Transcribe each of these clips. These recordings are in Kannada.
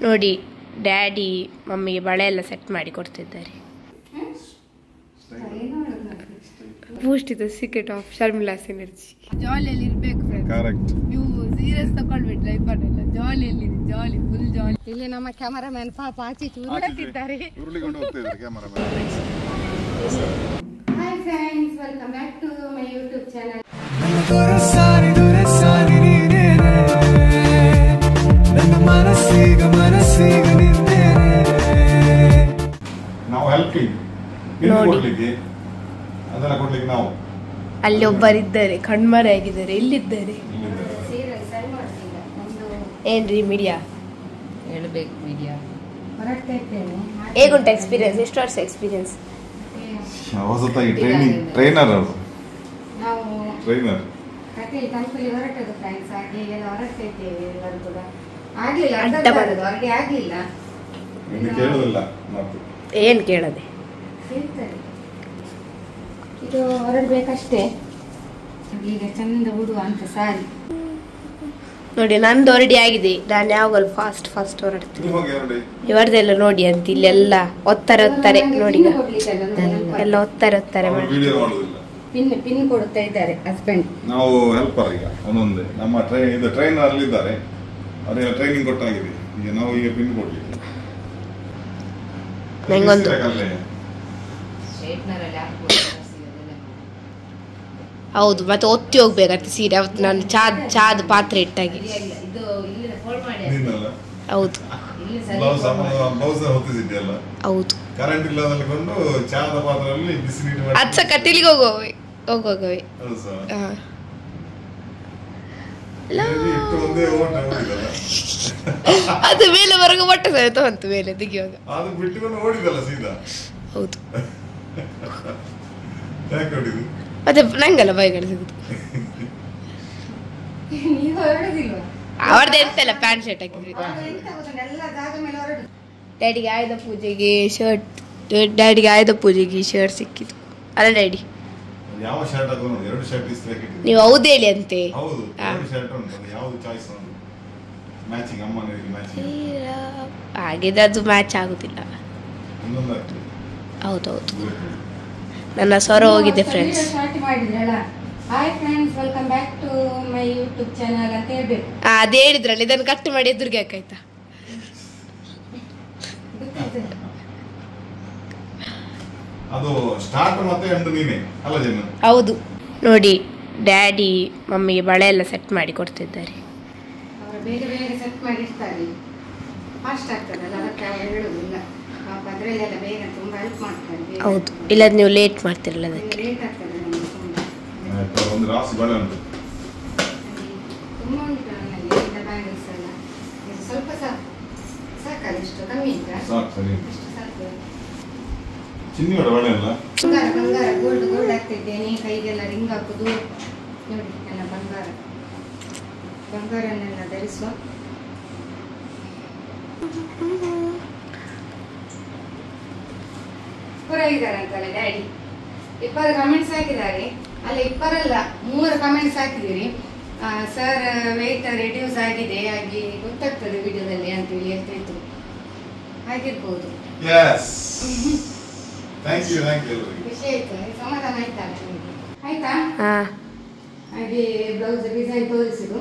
ನೋಡಿ ಡ್ಯಾಡಿ ಮಮ್ಮಿಗೆ ಬಳೆ ಎಲ್ಲ ಸೆಟ್ ಮಾಡಿ ಕೊಡ್ತಿದ್ದಾರೆ. ಬೂಸ್ಟ್ ಇದು ಸೀಕ್ರೆಟ್ ಆಫ್ ಶರ್ಮಿಲಾಸ್ ಎನರ್ಜಿ. ಜಾಲಿಯಲ್ಲಿ ಇರ್ಬೇಕು ಫ್ರೆಂಡ್ಸ್. ನೀವು ಸೀರಿಯಸ್ ತಗೊಳ್ಬಿಟ್ಟು ಲೈಫ್ ಅನ್ನೆಲ್ಲ ಜಾಲಿಯಲ್ಲಿ ಜಾಲಿ ಫುಲ್ ಜಾಲಿ. ಇಲ್ಲಿ ನಮ್ಮ ಕ್ಯಾಮರಾಮನ್ ಪಾಪ ಆಚೆ ಉರುಳುತ್ತಿದ್ದಾರೆ. Hi friends, welcome back to my YouTube channel. ಅಲ್ಲಿ ಒಬ್ಬರಿದ್ದಾರೆ, ಕಣ್ಮರೆ ಆಗಿದ್ದಾರೆ. ಎಲ್ಲಿದ್ದಾರೆ? ಏನ್ರಿ ಮೀಡಿಯಾ ಹೇಳ್ಬೇಕು. ಮೀಡಿಯಾ ಹೇಗುಂಟು ಎಕ್ಸ್ಪೀರಿಯನ್ಸ್? ಎಷ್ಟು ವರ್ಷ ಎಕ್ಸ್ಪೀರಿಯನ್ಸ್? ಟ್ರೈನರ್ ಏನ್ ಕೇಳದೆ ಇದು ಹೊರಡ್ಬೇಕಷ್ಟೇ. ಈಗ ಚಂದ ಉಡುವ ಅಂತ ಸಾರಿ ನೋಡಿ. ನಂದು ಹೊರಡಿ ಆಗಿದೆ. ನಾನು ಯಾವಾಗಲೂ ಫಾಸ್ಟ್ ಹೊರಡ್ತೀನಿ. ಇವರದೆಲ್ಲ ನೋಡಿ ಅಂತ ಇಲ್ಲೆಲ್ಲ ಒತ್ತಾರೆ ನೋಡಿ, ಎಲ್ಲ ಒತ್ತಾರೆ ಪಿನ್ ಕೊಡ್ತಾ ಇದ್ದಾರೆ ಹಸ್ಬೆಂಡ್. ನಾವು ಹೆಲ್ಪರ್ ಈಗ ಒಂದೊಂದೇ. ನಮ್ಮ ಟ್ರೈನರ್ ಅಲ್ಲಿ ಇದ್ದಾರೆ, ಅವರೆಲ್ಲ ಟ್ರೈನಿಂಗ್ ಕೊಟ್ಟಾಗಿದೆ. ಈಗ ನಾವು ಈಗ ಪಿನ್ ಕೊಡ್ಲಿಕ್ಕೆ ನಂಗೊಂದು ಹೌದು. ಮತ್ತೆ ಒತ್ತಿ ಹೋಗ್ಬೇಕಂತ ಸೀರೆ. ಅವತ್ತು ನಾನು ಚಾದ ಪಾತ್ರೆ ಇಟ್ಟಾಗಿ. ಹೌದು ಹೌದು. ಕರೆಂಟ್ ಇಲ್ಲದಲ್ಲಿಕೊಂಡು ಚಾದ ಪಾತ್ರೆಯಲ್ಲಿ ಬಿಸಿ ನೀರು ಅಚ್ಚ ಕಟ್ಟಿಲಿಗೆ ಹೋಗುವವೆ. ಅದು ಮೇಲೆ ಹೊರಗೆ ಒಟ್ಟ ಸಹಿತ ಬಂತು ಮೇಲೆ ತೆಗಿಯುವಾಗ. ಅದು ಬಿಟ್ಟುಕೊಂಡು ಓಡಿದಲ್ಲ ಸೀದಾ. ಹೌದು. ಮತ್ತೆ ನಂಗಲ್ಲ ಬೈಗಳು ಸಿಗುದು. ಅವರದ್ದು ಎಂತೆಲ್ಲ ಪ್ಯಾಂಟ್ ಶರ್ಟ್ ಹಾಕಿದ್ವಿ. ಡ್ಯಾಡಿಗೆ ಆಯುಧ ಪೂಜೆಗೆ ಶರ್ಟ್ ಸಿಕ್ಕಿತು ಅಲ್ಲ ಡ್ಯಾಡಿ? ಯಾವ ಶರ್ಟ್ ಹಾಕೋದು? ಎರಡು ಶರ್ಟ್ ಇಸ್ತ್ರಿ ಹಾಕಿದ್ವಿ. ನೀವು ಹೌದು ಹೇಳಿ ಅಂತೆ. ಹೌದು, ಎರಡು ಶರ್ಟ್ ಉಂಟು. ಯಾವುದು ಚಾಯ್ಸ್ ಉಂಟು? ಮ್ಯಾಚಿಂಗ್ ಅಮ್ಮನಿಗೆ ಮ್ಯಾಚಿಂಗ್ ಹಾಗಿದ್ರೆ ಅದು ಮ್ಯಾಚ್ ಆಗುದಿಲ್ಲ. ಹೌದೌದು. ನನ್ನ ಸ್ವರ ಹೋಗಿದೆ friends. Hi friends, welcome back to my YouTube channel ಅಂತ ಹೇಳ್ಬೇಕು. ಅದೇ ಹೇಳಿದ್ರಲ್ಲ, ಇದನ್ನು ಕಟ್ ಮಾಡಿ ಎದುರಿಗೆ ಹಾಕಾಯ್ತಾ? ಅದು ಸ್ಟಾರ್ಟ್ ಮತ್ತೆ ಎಂಡ್ ನೀನೆ ಅಲ್ಲ ಜನ? ಹೌದು. ನೋಡಿ ಡ್ಯಾಡಿ ಮಮ್ಮಿಗೆ ಬಳೆ ಎಲ್ಲ ಸೆಟ್ ಮಾಡಿ ಕೊಡ್ತಿದ್ದಾರೆ. ಅವರು ಬೇಗ ಸೆಟ್ ಮಾಡಿ ಇರ್ತಾರೆ. ಫಾಸ್ಟ್ ಆಗ್ತದಲ್ಲ, ಅದಕ್ಕೆ ಅವರು ಹೇಳುವುದಿಲ್ಲ. ಅದರಲ್ಲೆಲ್ಲ ಬೇಗ ತುಂಬಾ ಹೆಲ್ಪ್ ಮಾಡ್ತಾರೆ. ಹೌದು, ಇಲ್ಲ ನೀವು ಲೇಟ್ ಮಾಡ್ತಿರಲ್ಲ, ಅದಕ್ಕೆ ಲೇಟ್ ಆಗ್ತದೆ. ಒಂದು ರಾಸಿ ಬಳೆ ಉಂಟು, ತುಂಬ ಉಂಟು ನನ್ನಲ್ಲಿ. ಎಲ್ಲ ಬ್ಯಾಂಗಲ್ಸ್ ಎಲ್ಲ ಸ್ವಲ್ಪ ಸಾಕಲ್ಲ? ಇಷ್ಟು ಕಮ್ಮಿ ಉಂಟಾ? ಸಾಕು. ಚಿನ್ನಿ ಬಳೆ ಅಲ್ಲ, ಬಂಗಾರ ಗೋಲ್ಡ್ ಹಾಕ್ತಿದ್ದೇನೆ. ಕೈಗೆಲ್ಲ ರಿಂಗ್ ಹಾಕುದು ನೋಡಿ, ಎಲ್ಲ ಬಂಗಾರನ್ನೆಲ್ಲ ಧರಿಸುವ. ಪುರ ಇದ್ದಾರೆ ಅಂತಲ್ಲ ಡ್ಯಾಡಿ. 20 ಕಮೆಂಟ್ಸ್ ಹಾಕಿದ್ದಾರೆ. ಅಲ್ಲ 20 ಅಲ್ಲ, 3 ಕಮೆಂಟ್ಸ್ ಹಾಕಿದ್ದೀರಿ. ಸರ್ ವೇಟ್ ರೆಡ್ಯೂಸ್ ಆಗಿದೆ, ಹಾಗೆ ಗೊತ್ತಾಗ್ತದೆ ವಿಡಿಯೋದಲ್ಲಿ ಅಂತ ಹೇಳಿ ಹೇಳ್ತಾ ಇದ್ರು. ಆಗಿರ್ಬೋದು. ಖುಷಿ ಆಯ್ತು, ಸಮಾಧಾನ ಆಯ್ತಾ? ಆಯ್ತಾ? ಹಾಗೆ ಬ್ಲೌಸ್ ಡಿಸೈನ್ ತೋರಿಸಿದ್ರು.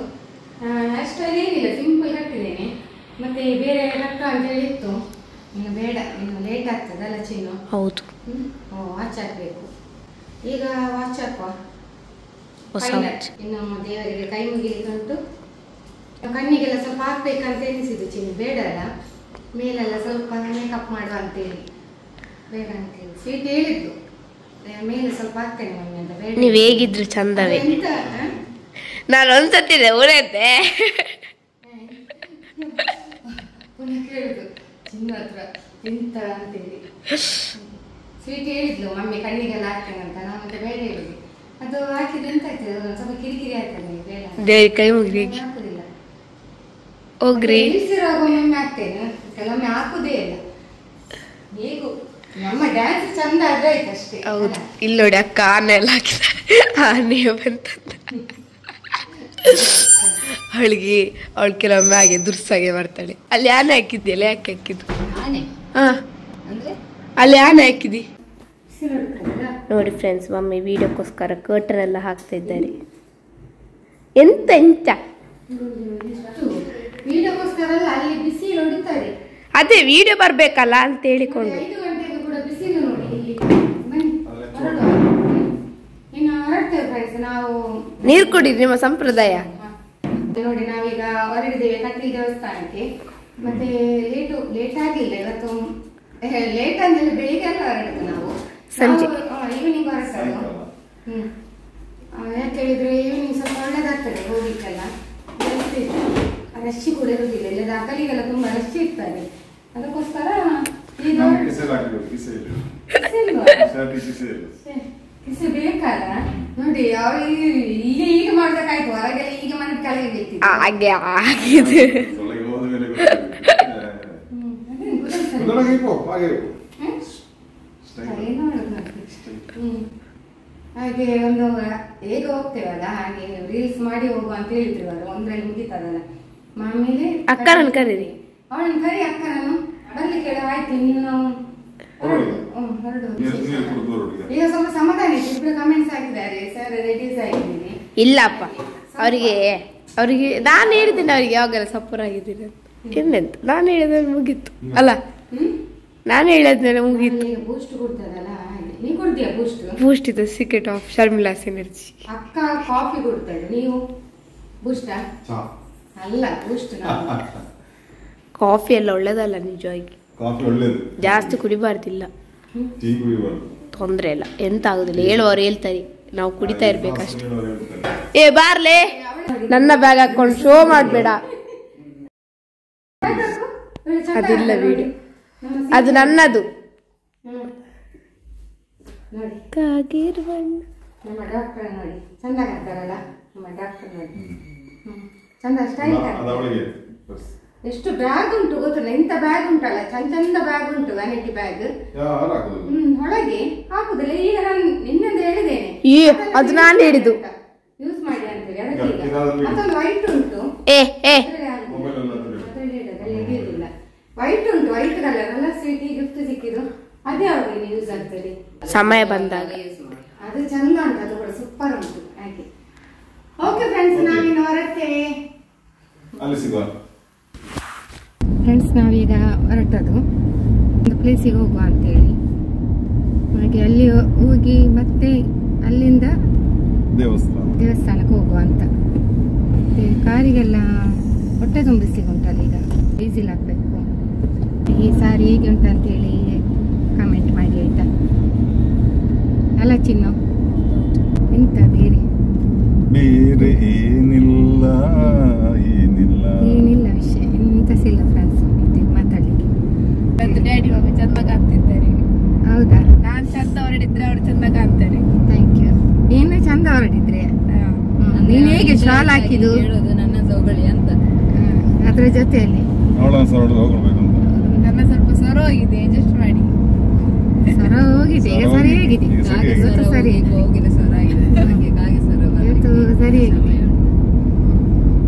ಅಷ್ಟರಲ್ಲಿ ಏನಿಲ್ಲ, ಸಿಂಪಲ್ ಕಟ್ಟಿದ್ದೇನೆ. ಮತ್ತೆ ಬೇರೆ ರಕ್ಕ ಅಂತ ಹೇಳಿ ಇತ್ತು. ಇನ್ನು ಬೇಡ, ಇನ್ನು ಲೇಟ್ ಆಗ್ತದಲ್ಲ ಚಿನ್ನು? ಹೌದು. ವಾಚ್ ಹಾಕ್ಬೇಕು. ಈಗ ವಾಚ್ ಹಾಕುವ. ಇನ್ನು ದೇವರಿಗೆ ಕೈ ಮುಗಿಲಿಕ್ಕೆ ಉಂಟು. ಕಣ್ಣಿಗೆಲ್ಲ ಸ್ವಲ್ಪ ಹಾಕ್ಬೇಕಂತ ಎನಿಸಿದ್ದು ಚಿನ್ನು. ಬೇಡ ಅಲ್ಲ, ಮೇಲೆಲ್ಲ ಸ್ವಲ್ಪ ಮೇಕಪ್ ಮಾಡುವ ಅಂತೇಳಿ ಬೇಡ ಅಂತೇಳಿ ಸ್ವೀಟ್ ಹೇಳಿದ್ದು. ಮೇಲೆ ಸ್ವಲ್ಪ ಹಾಕ್ತೇನೆ ಮಮ್ಮಿ ಅಂತ. ಬೇಡ, ನೀವು ಹೇಗಿದ್ರು ಚಂದವೇ. ನಾನು ಒಂದ್ಸತ್ತಿದೆ ಉಳಿದೆ ಪುನಃ ಕೇಳುದು ಚಿನ್ನ ಹತ್ರ ಎಂತ ಅಂತೇಳಿ. ಸ್ವೀಟ್ ಹೇಳಿದ್ಲು ಮಮ್ಮಿ ಕಣ್ಣಿಗೆಲ್ಲ ಹಾಕ್ತೇನೆ ಅಂತ. ನಾವು ಮತ್ತೆ ಬೇಡ ಹೇಳಿದ್ವಿ. ಅದು ಹಾಕಿದ್ರೆ ಎಂತ ಆಗ್ತದೆ, ಸ್ವಲ್ಪ ಕಿರಿಕಿರಿ ಆಗ್ತದೆ. ಬೇಡ, ಕೈ ಮುಗಿ ಹಾಕುದಿಲ್ಲ. ಹೋಗ್ರಿ, ಒಮ್ಮೆ ಹಾಕ್ತೇನೆ, ಕೆಲವೊಮ್ಮೆ ಹಾಕುದೇ ಇಲ್ಲ. ಹೇಗೂ ನಮ್ಮ ಡ್ಯಾನ್ಸ್ ಚಂದ ಆದ್ರೆ ಆಯ್ತು ಅಷ್ಟೇ. ಹೌದು. ಇಲ್ಲಿ ನೋಡಿ ಅಕ್ಕ ಆನೆ ಎಲ್ಲ ಹಾಕಿದ. ಆನೆ ಬಂತ ಅವಳು ಕೆಲವೊಮ್ಮೆ ಹಾಗೆ ದುರ್ಸಾಗೆ ಬರ್ತಾಳೆ. ಅಲ್ಲಿ ಆನೆ ಹಾಕಿದ್ಯಲ್ಲ, ಯಾಕೆ ಹಾಕಿದ್ದು? ಹಾ, ಅಲ್ಲಿ ಆನೆ ಹಾಕಿದಿ ನೋಡಿ ಫ್ರೆಂಡ್ಸ್. ಮಮ್ಮಿ ವಿಡಿಯೋಕ್ಕೋಸ್ಕರ ಕರ್ಟನ್ ಎಲ್ಲ ಹಾಕ್ತಾ ಇದ್ದಾರೆ. ಎಂತ ಎಂತ ಅದೇ ವಿಡಿಯೋ ಬರ್ಬೇಕಲ್ಲ ಅಂತ ಹೇಳಿಕೊಂಡು. ನೀರು ಕುಡಿ, ನಿಮ್ಮ ಸಂಪ್ರದಾಯ ನೋಡಿ. ನಾವೀಗ ಹೊರಡಿದ್ದೇವೆ ಕಟ್ಟಿ ದೇವಸ್ಥಾನಕ್ಕೆ. ಮತ್ತೆ ಲೇಟ್ ಆಗಿಲ್ಲ ಇವತ್ತು. ಲೇಟ್ ಅಂದ್ರೆ ಬೆಳಿಗ್ಗೆ ಎಲ್ಲ ಹೊರಡುದು ನಾವು, ಸಂಜೆ ಈವ್ನಿಂಗ್ ಹೊರಟದು. ಯಾಕೆ ಹೇಳಿದ್ರೆ ಈವ್ನಿಂಗ್ ಸ್ವಲ್ಪ ಒಳ್ಳೇದಾಗ್ತದೆ ಹೋಗ್ಲಿಕ್ಕೆಲ್ಲ. ರಶ್ ಕೂಡ ಇರುವುದಿಲ್ಲ, ಇಲ್ಲದ ಅಕಲಿಗೆಲ್ಲ ತುಂಬಾ ರಶ್ ಇರ್ತಾರೆ. ಅದಕ್ಕೋಸ್ಕರ ಕಿಸೆ ಬೇಕಲ್ಲ ನೋಡಿ. ಇಲ್ಲಿ ಈಗ ಮಾಡ್ಬೇಕಾಯ್ತು, ಹೊರಗೆಲ್ಲ ಈಗ ಮನೆ ಕೆಳಗೆ ಹಾಗೆ ಆಗಿದೆ. ಹಾಗೆ ಒಂದು ಹೇಗೆ ಹೋಗ್ತೇವಲ್ಲ ಹಾಗೆ ರೀಲ್ಸ್ ಮಾಡಿ ಹೋಗುವ ಅಂತ ಹೇಳಿದ್ರು. ಒಂದ್ರಲ್ಲಿ ಮುಗಿತದಲ್ಲ. ಆಮೇಲೆ ಅಕ್ಕನನ್ನು ಕರೀರಿ, ಅವಳನ್ನು ಕರಿ, ಅಕ್ಕನನ್ನು ಬರ್ಲಿಕ್ಕೆ ಆಯ್ತು. ನೀನು ನಾವು ಹೊರಡು. ಈಗ ಸ್ವಲ್ಪ ಸಮಾಧಾನ ಇತ್ತು. ಇಬ್ರು ಕಮೆಂಟ್ಸ್ ಹಾಕಿದ್ದಾರೆ, ಸರ್ ರೆಡೀಸ್ ಆಗಿದ್ದೀನಿ. ಇಲ್ಲಪ್ಪ, ಅವರಿಗೆ ನಾನು ಹೇಳಿದ್ದೇನೆ, ಅವರಿಗೆ ಯಾವಾಗೆಲ್ಲ ಸಪೋರ್ಟ್ ಆಗಿದ್ದೀನಿ ಅಂತ. ಇನ್ನೆಂತ ನಾನು ಹೇಳಿದ್ರೆ ಮುಗೀತು ಅಲ್ಲ, ನಾನು ಹೇಳಿದ್ಮೇಲೆ ಮುಗೀತು. ಬೂಸ್ಟ್ ಕೊಡ್ತಾರಲ್ಲ ಹಾಗೆ. ನೀವು ಕೊಡ್ತೀಯಾ ಬೂಸ್ಟ್? ಬೂಸ್ಟ್ ಇದು ಸೀಕ್ರೆಟ್ ಆಫ್ ಶರ್ಮಿಲಾಸ್ ಎನರ್ಜಿ. ಅಕ್ಕ ಕಾಫಿ ಕೊಡ್ತಾರೆ, ನೀವು ಬೂಸ್ಟಾ? ಅಲ್ಲ, ಬೂಸ್ಟ್. ಕಾಫಿ ಎಲ್ಲ ಒಳ್ಳೇದಲ್ಲ ನಿಜವಾಗಿ. ಕಾಫಿ ಒಳ್ಳೇದು, ಜಾಸ್ತಿ ಕುಡಿಬಾರ್ದಿಲ್ಲ. ತೊಂದ್ರೆ ಇಲ್ಲ, ಎಂತ ಆಗುದಿಲ್ಲ. ಹೇಳುವವರು ಹೇಳ್ತಾರೆ, ನಾವು ಕುಡಿತಾ ಇರ್ಬೇಕಷ್ಟೆ. ಏ ಬಾರ್ಲೆ, ನನ್ನ ಬ್ಯಾಗ್ ಹಾಕೊಂಡು ಶೋ ಮಾಡ್ಬೇಡ. ಅದಿಲ್ಲ ವಿಡಿಯೋ, ಅದು ನನ್ನದು. ನೋಡಿ ನಮ್ಮ ಡಾಕ್ಟರ್ ನೋಡಿ, ಚಂದ ಕಾಣ್ತಾರಲ್ಲ ನಮ್ಮ ಡಾಕ್ಟರ್ ನೋಡಿ. ಚಂದ ಸ್ಟೈಲ್. ಎಷ್ಟು ಬ್ಯಾಗ್ ಉಂಟು ಗೊತ್ತಿಲ್ಲ, ಇಂಥ ಬ್ಯಾಗ್ ಉಂಟಲ್ಲ, ಚಂದ ಬ್ಯಾಗ್ ಉಂಟು, ವ್ಯಾನಿಟಿ ಬ್ಯಾಗ್. ಒಳಗೆ ಹಾಕುದಿಲ್ಲ. ಈಗ ನಾನು ನಿನ್ನಿಂದ ಹೇಳಿದ್ದೇನೆ, ಅದು ನಾನು ಹೇಳಿದ್ದು ಯೂಸ್ ಮಾಡಿ ಅಂತೇಳಿ. ಅದಕ್ಕೆ ಮತ್ತೊಂದು ವೈಟ್ ಉಂಟು, ವೈಟ್ ಉಂಟು, ವೈಟ್ ಕಲರ್ ಅಲ್ಲ, ಸ್ವೀಟ್ ಗಿಫ್ಟ್ ಸಿಕ್ಕಿದ್ದು. ಅದೇ ಅವ್ರಿಗೆ ಯೂಸ್ ಆಗ್ತದೆ ಸಮಯ ಬಂದಾಗ. ಅದು ಚಂದ ಉಂಟು, ಅದು ಕೂಡ ಸೂಪರ್ ಉಂಟು. ಹಾಗೆ ಓಕೆ ಫ್ರೆಂಡ್ಸ್, ನಾವಿನ್ನು ಹೊರಡ್ತೇವೆ. ಫ್ರೆಂಡ್ಸ್, ನಾವೀಗ ಹೊರಟದು ಒಂದು ಪ್ಲೇಸಿಗೆ ಹೋಗುವ ಅಂತೇಳಿ. ಹಾಗೆ ಅಲ್ಲಿ ಹೋಗಿ ಮತ್ತೆ ಅಲ್ಲಿಂದ ದೇವಸ್ಥಾನಕ್ಕೆ ಹೋಗುವ ಅಂತ. ಮತ್ತೆ ಕಾರಿಗೆಲ್ಲ ಹೊಟ್ಟೆ ತುಂಬಿಸ್ಲಿಕ್ಕೆ ಉಂಟಲ್ಲ, ಈಗ ಡೀಸೆಲ್ ಹಾಕ್ಬೇಕು. ಈ ಸಾರಿ ಹೇಗೆ ಉಂಟು ಅಂತೇಳಿ ಕಮೆಂಟ್ ಮಾಡಿ ಆಯ್ತಾ? ಅಲ್ಲ ಚಿನ್ನು, ಎಂತ ಬೇರೆ ಏನಿಲ್ಲ ವಿಷಯ, ಎಂತ ಸಿಲ್ಲ ಫ್ರೆಂಡ್ಸ್ ಮಾತಾಡ್ಲಿಕ್ಕೆ. ಡ್ಯಾಡಿ ಮಮ್ಮಿ ಚಂದ ಕಾಣ್ತಿದ್ದಾರೆ. ಹೌದಾ? ನಾನ್ ಚಂದ ಹೊರಡಿದ್ರೆ ಅವ್ರು ಚಂದ ಕಾಣ್ತಾರೆ. Thank you. ನೀನು ಚಂದ ಹೊರಡಿದ್ರೆ. ನೀನ್ ಹೇಗೆ ಶಾಲ್ ಹಾಕಿದ್ದು? ನನ್ನ ಸೌಗಳಿ ಅಂತ. ಅದ್ರ ಜೊತೆಯಲ್ಲಿ ನನ್ನ ಸ್ವಲ್ಪ ಸೊರ ಹೋಗಿದೆ, ಅಡ್ಜಸ್ಟ್ ಮಾಡಿ. ಸೊರ ಹೋಗಿದೆ, ಈಗ ಸರಿ ಆಗಿದೆ. ಇವತ್ತು ಸರಿ ಹೋಗಿದೆ, ಸೊರ ಆಗಿದೆ, ಇವತ್ತು ಸರಿ ಆಗಿದೆ.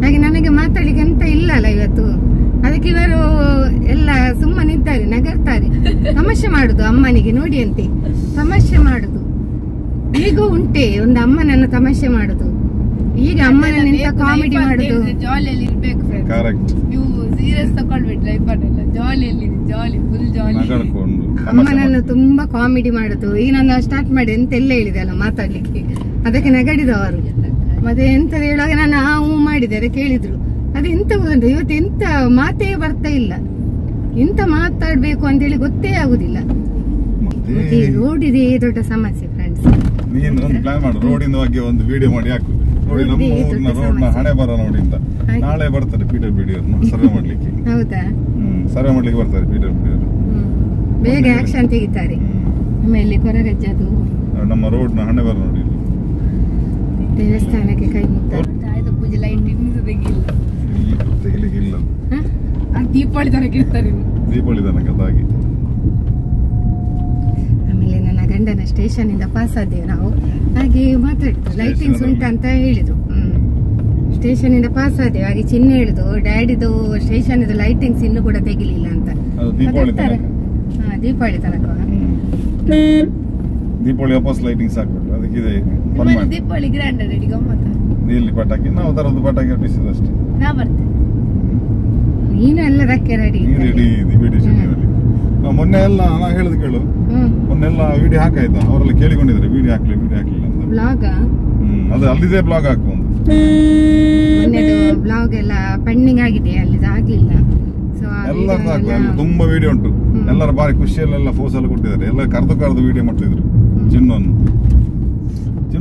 ಹಾಗೆ ನನಗೆ ಮಾತಾಡ್ಲಿಕ್ಕೆ ಎಂತ ಇಲ್ಲಲ್ಲ ಇವತ್ತು. ಅದಕ್ಕೆ ಇವರು ಎಲ್ಲ ಸುಮ್ಮನಿದ್ದಾರೆ, ನಗರ್ತಾರೆ, ತಮಾಷೆ ಮಾಡುದು ಅಮ್ಮನಿಗೆ ನೋಡಿ ಅಂತೆ, ತಮಾಷೆ ಮಾಡುದು. ಈಗ ಉಂಟೆ ಒಂದು ಅಮ್ಮನನ್ನು ತಮಾಷೆ ಮಾಡುದು. ಈಗ ಅಮ್ಮನನ್ನು ಎಂತ ಕಾಮಿಡಿ ಮಾಡುದು. ಜಾಲಿಯಲ್ಲಿ ಇರ್ಬೇಕು ಫ್ರೆಂಡ್ಸ್, ನೀವು ಸೀರಿಯಸ್ ತಕೊಳ್ಬಿಟ್ರೆ ಲೈಫಲ್ಲ. ಜಾಲಿಯಲ್ಲಿ ಜಾಲಿ, ಫುಲ್ ಜಾಲಿ. ಅಮ್ಮನನ್ನು ತುಂಬಾ ಕಾಮಿಡಿ ಮಾಡುದು. ಈಗ ನಾನು ಸ್ಟಾರ್ಟ್ ಮಾಡಿ ಎಂತೆಲ್ಲ ಹೇಳಿದೆ ಅಲ್ಲ ಮಾತಾಡ್ಲಿಕ್ಕೆ, ಅದಕ್ಕೆ ನಗಡಿದವರು. ಮತ್ತೆ ಎಂತ ಹೇಳುವಾಗ ನಾನು ಹೂ ಮಾಡಿದ್ದಾರೆ, ಕೇಳಿದ್ರು. ಅದು ಎಂತ ಗೊತ್ತುಂಟು, ಇವತ್ತು ಎಂತ ಮಾತೇ ಬರ್ತಾ ಇಲ್ಲ. ಎಂತ ಮಾತಾಡ್ಬೇಕು ಅಂತ ಹೇಳಿ ಗೊತ್ತೇ ಆಗುದಿಲ್ಲ. ರೋಡ್ ಇದೆ ದೊಡ್ಡ ಸಮಸ್ಯೆ ಫ್ರೆಂಡ್ಸ್. ನೀನು ಒಂದು ಪ್ಲಾನ್ ಮಾಡು, ರೋಡಿನ ಬಗ್ಗೆ ಒಂದು ವಿಡಿಯೋ ಮಾಡಿ ಹಾಕು. ನೋಡಿ ನಮ್ಮ ಊರಿನ ರೋಡ್ನ ಹಣೆ ಬರ ನೋಡಿ ಅಂತ. ನಾಳೆ ಬರ್ತಾರೆ ಪೀಟರ್ ಬಿಡಿಯವ್ರು ಸರ್ವೆ ಮಾಡ್ಲಿಕ್ಕೆ. ಹೌದಾ? ಸರ್ವೆ ಮಾಡ್ಲಿಕ್ಕೆ ಬರ್ತಾರೆ ಪೀಟರ್ ಬಿಡಿಯವರು. ಬೇಗ ಆಕ್ಷನ್ ತೆಗಿತಾರೆ. ಆಮೇಲೆ ಕೊರಗಜ್ಜದು ನಮ್ಮ ರೋಡ್ನ ಹಣೆ ಬರ ನೋಡಿ. ದೇವಸ್ಥಾನಕ್ಕೆ ಕೈ ಮುಗ್ತಾರೆ. ಪೂಜೆ ಲೈಟ್ ತೆಗಿಲಿಕ್ಕಿಲ್ಲ, ದೀಪಾವಳಿ ತನಕ ಇರ್ತಾರೆ. ದೀಪಾವಳಿ ತನಕ ಅದಾಗಿ. ಆಮೇಲೆ ನನ್ನ ಗಂಡನ ಸ್ಟೇಷನ್ ಇಂದ ಪಾಸ್ ಆದ್ದೇವೆ ನಾವು. ಹಾಗೆ ಮಾತಾಡಿದ್ರು, ಲೈಟಿಂಗ್ಸ್ ಉಂಟಂತ ಹೇಳಿದ್ರು. ಸ್ಟೇಷನ್ ಇಂದ ಪಾಸ್ ಆದೇವು. ಹಾಗೆ ಚಿನ್ನ ಹೇಳಿದು ಡ್ಯಾಡಿದು ಸ್ಟೇಷನ್ ಇದು ಲೈಟಿಂಗ್ಸ್ ಇನ್ನು ಕೂಡ ತೆಗಿಲಿಲ್ಲ ಅಂತ. ದೀಪಾವಳಿ ತನಕ ದೀಪಾವಳಿ ವಾಪಸ್ ಲೈಟಿಂಗ್ಸ್ ಹಾಕ್ಬೇಕು. ಅದಕ್ಕೆ ಇದೆ ದೀಪಾವಳಿ ಗ್ರ್ಯಾಂಡ್ ರೆಡಿ ಗಮ್ಮತ್ತ. ಇಲ್ಲಿ ಪಟಾಕಿ ನಾವು ತರದ್ದು ಪಟಾಕಿ ಹೊಟ್ಟಿಸಿದ ಅಷ್ಟೇ. ನಾ ಬರ್ತೇನೆ, ನೀನು ಎಲ್ಲದಕ್ಕೆ ರೆಡಿ ರೆಡಿ ವಿಡಿಯೋ ಶೂಟಿಂಗ್. ಮೊನ್ನೆ ಎಲ್ಲ ನಾ ಹೇಳುದು ಕೇಳು, ಮೊನ್ನೆಲ್ಲ ವಿಡಿಯೋ ಹಾಕಾಯ್ತು. ಅವರೆಲ್ಲ ಕೇಳಿಕೊಂಡಿದ್ದಾರೆ ವಿಡಿಯೋ ಹಾಕ್ಲಿಲ್ಲ ಅಂತ. ಬ್ಲಾಗ್ ಅದು ಅಲ್ಲಿದೆ ಬ್ಲಾಗ್ ಹಾಕು ಒಂದು. ಮೊನ್ನೆದು ಬ್ಲಾಗ್ ಎಲ್ಲ ಪೆಂಡಿಂಗ್ ಆಗಿದೆ, ಅಲ್ಲಿದು ಆಗ್ಲಿಲ್ಲ. ಸೊ ಎಲ್ಲರದ್ದು ಹಾಕು, ತುಂಬಾ ವಿಡಿಯೋ ಉಂಟು. ಎಲ್ಲರ ಬಾರಿ ಖುಷಿಯಲ್ಲೆಲ್ಲ ಫೋಸ್ ಎಲ್ಲ ಕೊಟ್ಟಿದ್ದಾರೆ. ಎಲ್ಲ ಕರೆದು ವಿಡಿಯೋ ಮಾಡ್ತಿದ್ರು. ಚಿನ್ನೊಂದು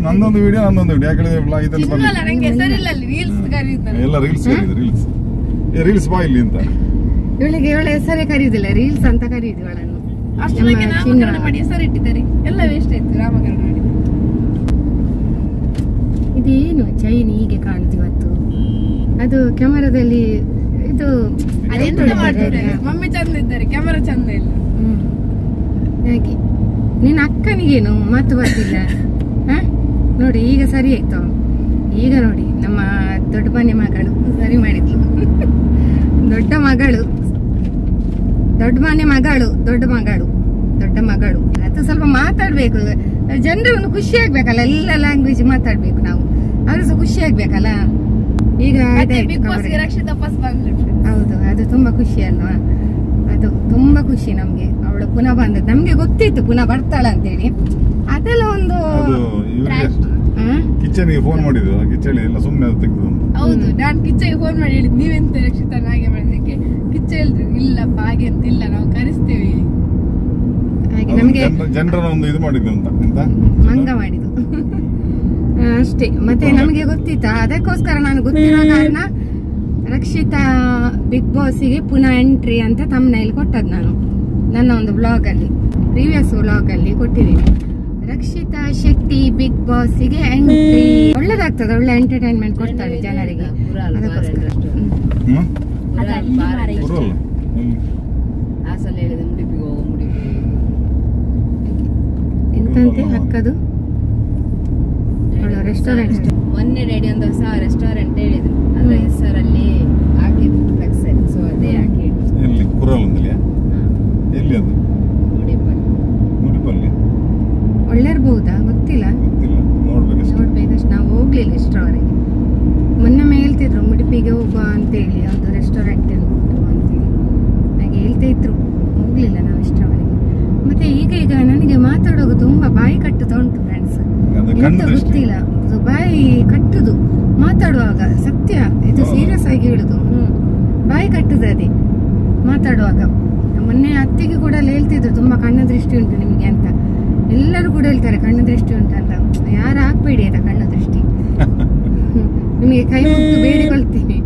ನಂದೊಂದು ವಿಡಿಯೋ ನಂದೊಂದು ವಿಡಿಯೋ ಯಾಕಂದ್ರೆ ಇದರಲ್ಲಿ ಎಲ್ಲ ರೀಲ್ಸ್ ಬಾ ಇಲ್ಲಿ ಅಂತ. ಇವಳಿಗೆ ಇವಳ ಹೆಸರೇ ಕರೆಯುದಿಲ್ಲ, ರೀಲ್ಸ್ ಅಂತ ಕರೆಯುದು ಇವಳನ್ನು. ಹೆಸರಿಟ್ಟಿದ್ದಾರೆ, ಎಲ್ಲ ವೇಸ್ಟ್ ಆಯ್ತು ರಾಮಕರಣ ಮಾಡಿ. ಇದೇನು ಚೈನ್ ಹೀಗೆ ಕಾಣುದು ಇವತ್ತು? ಅದು ಕ್ಯಾಮರಾದಲ್ಲಿ ಇದು ಮಮ್ಮಿ ಚಂದ ಇದ್ದಾರೆ, ಕ್ಯಾಮರಾ ಚಂದ ಇಲ್ಲ. ಹಾಗೆ ನಿನ್ನ ಅಕ್ಕನಿಗೇನು ಮಾತು ಬರ್ತಿಲ್ಲ? ನೋಡಿ ಈಗ ಸರಿ ಆಯ್ತು. ಈಗ ನೋಡಿ ನಮ್ಮ ದೊಡ್ಡ ಮನೆ ಮಗಳು ಸರಿ ಮಾಡಿದ್ಲು. ದೊಡ್ಡ ಮಗಳು ಅದು ಸ್ವಲ್ಪ ಮಾತಾಡ್ಬೇಕು. ಜನರು ಖುಷಿ ಆಗ್ಬೇಕಲ್ಲ, ಎಲ್ಲ ಲ್ಯಾಂಗ್ವೇಜ್ ಮಾತಾಡ್ಬೇಕು ನಾವು, ಅದು ಸಹ ಖುಷಿ ಆಗ್ಬೇಕಲ್ಲ. ಈಗ ಹೌದು, ಅದು ತುಂಬಾ ಖುಷಿ ಅಲ್ವಾ? ಅದು ತುಂಬಾ ಖುಷಿ ನಮ್ಗೆ. ಅವಳು ಪುನಃ ಬಂದದ್ದು ನಮ್ಗೆ ಗೊತ್ತಿತ್ತು ಪುನಃ ಬರ್ತಾಳ ಅಂತೇಳಿ. ಅದೆಲ್ಲ ಒಂದು ಕಿಚನ್ಗೆ ಫೋನ್ ಮಾಡಿದ್ರು, ಕಿಚ್ಚಳಿ ಎಲ್ಲ ಸುಮ್ಮನೆ ತೆಗೆದು. ಹೌದು, ನಾನು ಕಿಚ್ಚಗೆ ಫೋನ್ ಮಾಡಿ ಹೇಳಿದ್ ನೀವೆಂತ ರಕ್ಷಿತ ಹಾಗೆ ಮಾಡಿದಕ್ಕೆ ಕಿಚ್ಚ ಹೇಳಿದ್ರು ಇಲ್ಲಪ್ಪ ಹಾಗೆ ಅಂತ ಇಲ್ಲ, ನಾವು ಕರೆಸ್ತೇವೆ. ಹಾಗೆ ನಮಗೆ ಜನರ ಒಂದು ಇದು ಮಾಡಿದ್ದು ಅಂತ ಮಂಗ ಮಾಡಿದ್ದು ಅಷ್ಟೇ. ಮತ್ತೆ ನಮಗೆ ಗೊತ್ತಿತ್ತ, ಅದಕ್ಕೋಸ್ಕರ ನಾನು ಗೊತ್ತಿರೋ ಕಾರಣ ರಕ್ಷಿತಾ ಬಿಗ್ ಬಾಸ್ಗೆ ಪುನಃ ಎಂಟ್ರಿ ಅಂತ ತಮ್ನೈಲ್ ಕೊಟ್ಟದ್ದು ನಾನು ನನ್ನ ಒಂದು ಬ್ಲಾಗ್ ಅಲ್ಲಿ, ಪ್ರೀವಿಯಸ್ ಬ್ಲಾಗ್ ಅಲ್ಲಿ ಕೊಟ್ಟಿದ್ದೀನಿ. ರಕ್ಷಿತಾ ಶೆಟ್ಟಿ ಬಿಗ್ ಬಾಸ್ಗೆ ಎಂಟ್ರಿ. ಒಳ್ಳೇದಾಗ್ತದೆ, ಒಳ್ಳೆ ಎಂಟರ್ಟೈನ್ಮೆಂಟ್ ಕೊಡ್ತಾಳೆ ಜನರಿಗೆ. ಅದಕ್ಕೋಸ್ಕರ ಎಂತಂತೆ ಹಕ್ಕದು ರೆಸ್ಟೋರೆಂಟ್. ಮೊನ್ನೆ ರೆಡಿ ಒಂದು ಹೊಸ ರೆಸ್ಟೋರೆಂಟ್ ಹೇಳಿದ್ರು, ಅದ್ರ ಹೆಸರಲ್ಲಿ ಹಾಕಿದ್ರು ಫ್ಲೆಕ್ಸ್. ಸೊ ಅದೇ ಹಾಕಿ ಎಲ್ಲಿ ಕುರಾಲಲ್ಲಿ ಎಲ್ಲಿ ಅದು ಮುಡಿಪಲ್ಲಿ ಒಳ್ಳೆ ಇರ್ಬಹುದಾ ಗೊತ್ತಿಲ್ಲ, ನೋಡ್ಬೇಕಷ್ಟು. ನಾವು ಹೋಗ್ಲಿಲ್ಲ ಇಷ್ಟರವರೆಗೆ. ಮೊನ್ನೆ ಹೇಳ್ತಿದ್ರು ಮುಡಿಪಿಗೆ ಹೋಗುವ ಅಂತೇಳಿ, ಒಂದು ರೆಸ್ಟೋರೆಂಟ್ ಉಂಟು ಅಂತೇಳಿ ಹಾಗೆ ಹೇಳ್ತಾ ಇದ್ರು. ಹೋಗ್ಲಿಲ್ಲ ನಾವು ಇಷ್ಟರವರೆಗೆ. ಮತ್ತೆ ಈಗ ನನಗೆ ಮಾತಾಡುವಾಗ ತುಂಬಾ ಬಾಯಿ ಕಟ್ಟುತ್ತಾ ಉಂಟು ಫ್ರೆಂಡ್ಸ್, ಎಂತ ಗೊತ್ತಿಲ್ಲ. ಬಾಯಿ ಕಟ್ಟುದು ಮಾತಾಡುವಾಗ, ಸತ್ಯ ಇದು ಸೀರಿಯಸ್ ಆಗಿ ಹೇಳುದು. ಬಾಯಿ ಕಟ್ಟುದು ಅದೇ ಮಾತಾಡುವಾಗ. ಮೊನ್ನೆ ಅತ್ತಿಗೆ ಕೂಡ ಹೇಳ್ತಿದ್ರು ತುಂಬಾ ಕಣ್ಣ ದೃಷ್ಟಿ ಉಂಟು ನಿಮ್ಗೆ ಅಂತ. ಎಲ್ಲರೂ ಕೂಡ ಹೇಳ್ತಾರೆ ಕಣ್ಣು ದೃಷ್ಟಿ ಉಂಟು ಅಂತ. ಯಾರು ಹಾಕ್ಬೇಡಿ ಆಯ್ತಾ ಕಣ್ಣು ದೃಷ್ಟಿ, ನಿಮಗೆ ಕೈ ಮುಗಿದು ಬೇಡಿಕೊಳ್ತೀನಿ.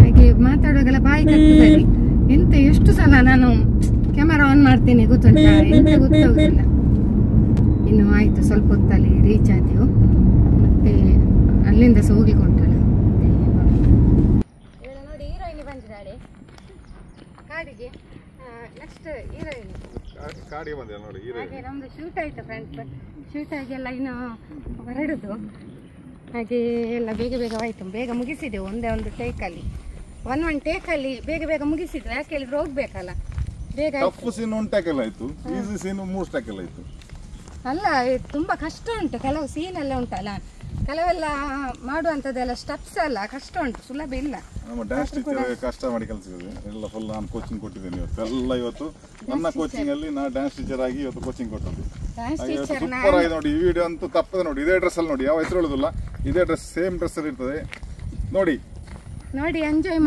ಹಾಗೆ ಮಾತಾಡುವಾಗೆಲ್ಲ ಬಾಯಿ ಕಟ್ಟುತ್ತದೆ. ಎಂತ ಎಷ್ಟು ಸಲ ನಾನು ಕ್ಯಾಮರಾ ಆನ್ ಮಾಡ್ತೇನೆ ಗೊತ್ತುಂಟ, ಎಂತ ಗೊತ್ತಾಗುದಿಲ್ಲ. ಇನ್ನು ಆಯ್ತು, ಸ್ವಲ್ಪ ಹೊತ್ತಲ್ಲಿ ರೀಚ್ ಆದೆವು. ಮತ್ತೆ ಅಲ್ಲಿಂದ ಸಹ ಹೋಗಿಕೊಂಡಲ್ಲ. ನೋಡಿ ಹೀರೋಯಿನ್ ಬಂದಿದ್ದಾಳೆ ಕಾಡಿಗೆ. ನೆಕ್ಸ್ಟ್ ಹೀರೋಯಿನ್ ಹಾಗೆ ನಮ್ದು ಶೂಟ್ ಆಯ್ತು ಫ್ರೆಂಡ್ಸ್. ಶೂಟ್ ಆಗಿ ಎಲ್ಲ ಇನ್ನು ಹೊರಡುದು. ಹಾಗೆ ಎಲ್ಲ ಬೇಗ ಆಯ್ತು, ಬೇಗ ಮುಗಿಸಿದೆವು. ಒಂದು ಟೇಕಲ್ಲಿ ಒನ್ ಟೇಕಲ್ಲಿ ಬೇಗ ಮುಗಿಸಿದ್ರು. ಯಾಕೆ ಹೇಳಿದ್ರೆ ಹೋಗ್ಬೇಕಲ್ಲ ಬೇಗ. ಅಲ್ಲ ತುಂಬಾ ಕಷ್ಟ ಉಂಟು, ಕೆಲವು ಸೀನ್ ಎಲ್ಲ ಉಂಟಲ್ಲ, ಕೆಲವೆಲ್ಲ ಮಾಡುವಂತದ್ದೆಲ್ಲ ಸ್ಟೆಪ್ಸ್ ಎಲ್ಲ ಕಷ್ಟ ಉಂಟು, ಸುಲಭ ಇಲ್ಲ. ನಮ್ಮ ಡ್ಯಾನ್ಸ್ ಟೀಚರ್ ಕಷ್ಟ ಮಾಡಿ ಕಲಿಸಿದ್ರು ಎಲ್ಲ. ಫುಲ್ ನಾನು ಕೋಚಿಂಗ್ ಕೊಟ್ಟಿದ್ದೇನೆ ಇವತ್ತು. ಇವತ್ತು ನನ್ನ ಕೋಚಿಂಗ್ ಅಲ್ಲಿ ನಾ ಡ್ಯಾನ್ಸ್ ಟೀಚರ್ ಆಗಿ ಇವತ್ತು ಕೋಚಿಂಗ್ ಕೊಟ್ಟದ್ದು. ಸೂಪರ್ ಆಗಿ ನೋಡಿ ಈ ವಿಡಿಯೋ ಅಂತೂ ತಪ್ಪದೆ ನೋಡಿ. ಇದೇ ಡ್ರೆಸ್ ಅಲ್ಲಿ ನೋಡಿ, ಯಾವ ಹೆಸರು ಹೇಳುದಿಲ್ಲ, ಇದೇ ಡ್ರೆಸ್ ಸೇಮ್ ಡ್ರೆಸ್ ಅಲ್ಲಿ ಇರ್ತದೆ. ನೋಡಿ ಎಂಜಾಯ್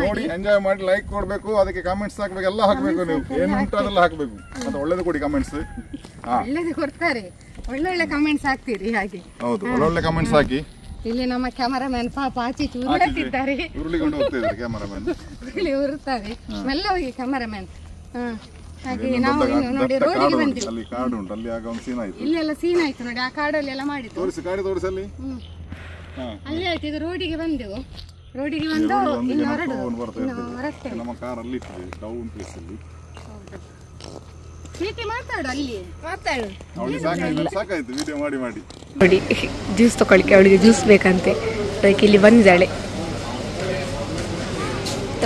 ಮಾಡಿ ಲೈಕ್ ಕೊಡ್ಬೇಕು, ಅದಕ್ಕೆ ಕಮೆಂಟ್ಸ್ ಹಾಕ್ಬೇಕು, ಎಲ್ಲ ಹಾಕ್ಬೇಕು. ನೀವು ಏನು ಉಂಟು ಅದೆಲ್ಲ ಹಾಕ್ಬೇಕು. ಮತ್ತೆ ಒಳ್ಳೇದು ಕೊಡಿ ಕಮೆಂಟ್ಸ್. ಒಳ್ಳೇದು ಕೊಡ್ತಾರೆ, ಒಳ್ಳೊಳ್ಳೆ ಕಮೆಂಟ್ಸ್ ಹಾಕ್ತೀರಿ. ಹಾಗೆ ಹೌದು, ಒಳ್ಳೊಳ್ಳೆ ಕಮೆಂಟ್ಸ್ ಹಾಕಿ. ಇಲ್ಲಿ ನಮ್ಮ ಕ್ಯಾಮರಾಮನ್ ಪಾಪ ಆಚೆ ಉರುಳುತ್ತಿದ್ದಾರೆ, ಉರುಳಿಕೊಂಡು ಹೋಗ್ತಿದ್ದಾರೆ ಕ್ಯಾಮರಾಮನ್, ಉರುತ್ತಾರೆ. ಮೆಲ್ಲ ಹೋಗಿ ಕ್ಯಾಮರಾಮನ್. ಹಾಗೆ ನಾವು ನೋಡಿ ರೋಡಿಗೆ ಬಂದಿವಿ. ಅಲ್ಲಿ ಕಾಡು ಉಂಟು, ಅಲ್ಲಿ ಆಗ ಒಂದು ಸೀನ್ ಆಯ್ತು. ಇಲ್ಲೆಲ್ಲ ಸೀನ್ ಆಯ್ತು ನೋಡಿ, ಆ ಕಾಡಲ್ಲಿ ಎಲ್ಲ ಮಾಡಿದ್ದು. ತೋರಿಸಿ ಅಲ್ಲಿ ಅಲ್ಲಿ ಆಯ್ತು. ಈಗ ರೋಡಿಗೆ ಬಂದೆವು. ರೋಡಿಗೆ ಬಂದು ಇನ್ನು ಹೊರಡುದು. ನಮ್ಮ ಕಾರ್ ಅಲ್ಲಿ ಡೌನ್ ಪ್ಲೇಸ್ ಅಲ್ಲಿ ಸ್ವೀಟಿ ಮಾತಾಡು ಅಲ್ಲಿ ಮಾತಾಡು. ಅವಳಿಗೆ ಸಾಕಾಯ್ತು ವಿಡಿಯೋ ಮಾಡಿ ಮಾಡಿ. ನೋಡಿ ಜ್ಯೂಸ್ ತಗೊಳ್ಳಿಕ್ಕೆ ಅವಳಿಗೆ ಜ್ಯೂಸ್ ಬೇಕಂತೆ, ಅದಕ್ಕೆ ಇಲ್ಲಿ ಬಂದಿದ್ದಾಳೆ.